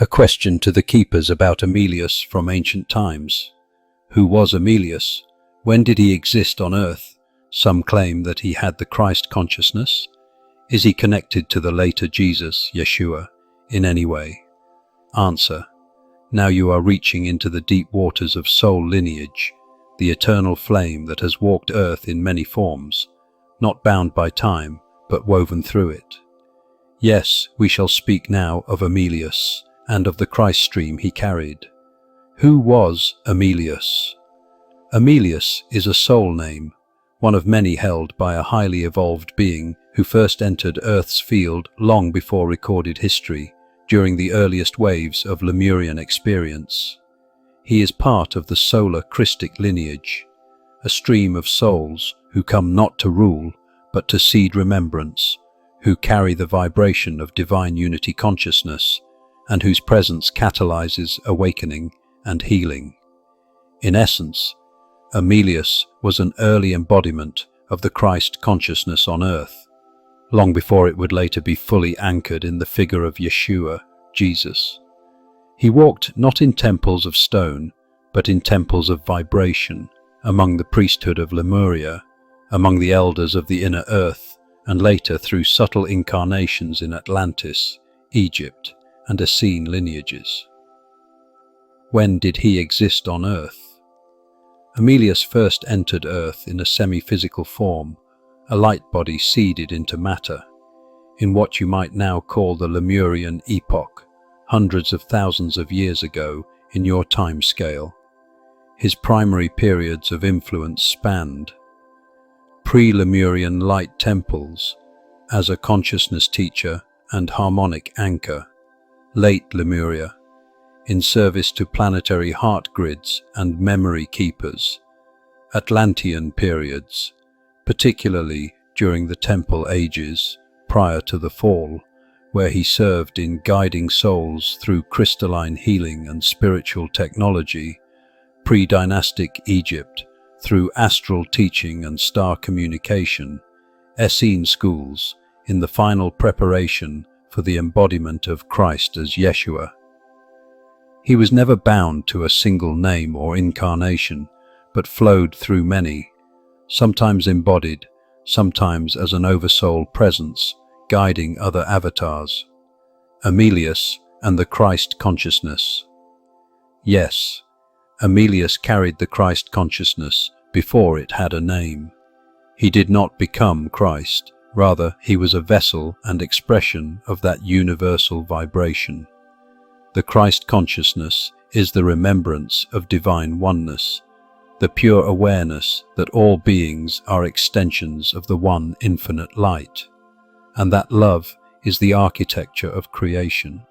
A question to the keepers about Amelius from ancient times. Who was Amelius? When did he exist on earth? Some claim that he had the Christ consciousness. Is he connected to the later Jesus, Yeshua, in any way? Answer. Now you are reaching into the deep waters of soul lineage, the eternal flame that has walked earth in many forms, not bound by time, but woven through it. Yes, we shall speak now of Amelius, and of the Christ stream he carried. Who was Amelius? Amelius is a soul name, one of many held by a highly evolved being who first entered Earth's field long before recorded history, during the earliest waves of Lemurian experience. He is part of the Solar Christic lineage, a stream of souls who come not to rule, but to seed remembrance, who carry the vibration of divine unity consciousness, and whose presence catalyzes awakening and healing. In essence, Amelius was an early embodiment of the Christ consciousness on earth, long before it would later be fully anchored in the figure of Yeshua, Jesus. He walked not in temples of stone, but in temples of vibration, among the priesthood of Lemuria, among the elders of the inner earth, and later through subtle incarnations in Atlantis, Egypt, and Essene lineages. When did he exist on earth? Amelius first entered earth in a semi-physical form, a light body seeded into matter, in what you might now call the Lemurian epoch, hundreds of thousands of years ago in your time scale. His primary periods of influence spanned pre-Lemurian light temples as a consciousness teacher and harmonic anchor, late Lemuria, in service to planetary heart grids and memory keepers, Atlantean periods, particularly during the temple ages prior to the fall, where he served in guiding souls through crystalline healing and spiritual technology, pre-dynastic Egypt through astral teaching and star communication, Essene schools in the final preparation for the embodiment of Christ as Yeshua. He was never bound to a single name or incarnation, but flowed through many, sometimes embodied, sometimes as an oversoul presence, guiding other avatars. Amelius and the Christ consciousness. Yes, Amelius carried the Christ consciousness before it had a name. He did not become Christ, rather he was a vessel and expression of that universal vibration. The Christ consciousness is the remembrance of divine oneness, the pure awareness that all beings are extensions of the one infinite light, and that love is the architecture of creation.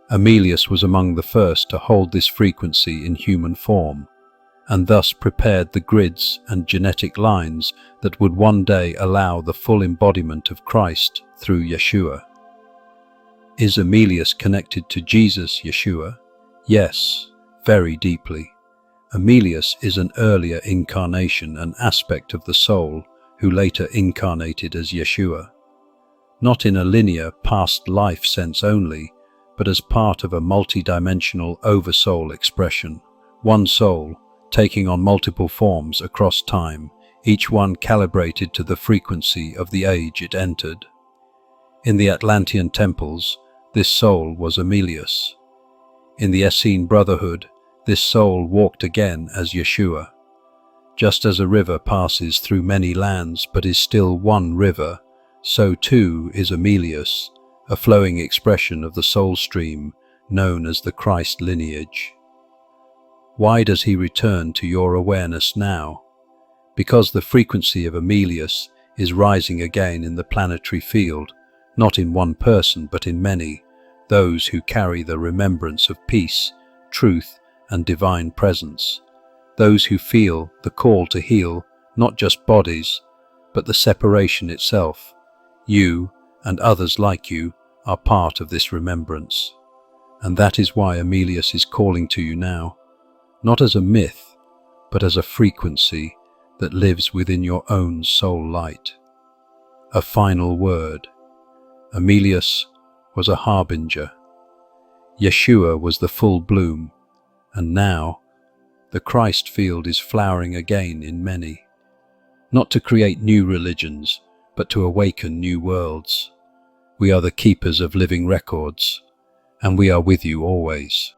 Amelius was among the first to hold this frequency in human form, and thus prepared the grids and genetic lines that would one day allow the full embodiment of Christ through Yeshua. Is Amelius connected to Jesus, Yeshua? Yes, very deeply. Amelius is an earlier incarnation and aspect of the soul who later incarnated as Yeshua. Not in a linear past life sense only, but as part of a multi-dimensional oversoul expression. One soul, taking on multiple forms across time, each one calibrated to the frequency of the age it entered. In the Atlantean temples, this soul was Amelius. In the Essene Brotherhood, this soul walked again as Yeshua. Just as a river passes through many lands but is still one river, so too is Amelius, a flowing expression of the soul stream known as the Christ lineage. Why does he return to your awareness now? Because the frequency of Amelius is rising again in the planetary field, not in one person but in many, those who carry the remembrance of peace, truth, and divine presence, those who feel the call to heal not just bodies, but the separation itself. You, and others like you, are part of this remembrance. And that is why Amelius is calling to you now, not as a myth, but as a frequency that lives within your own soul light. A final word. Amelius was a harbinger. Yeshua was the full bloom, and now the Christ field is flowering again in many, not to create new religions, but to awaken new worlds. We are the keepers of living records, and we are with you always.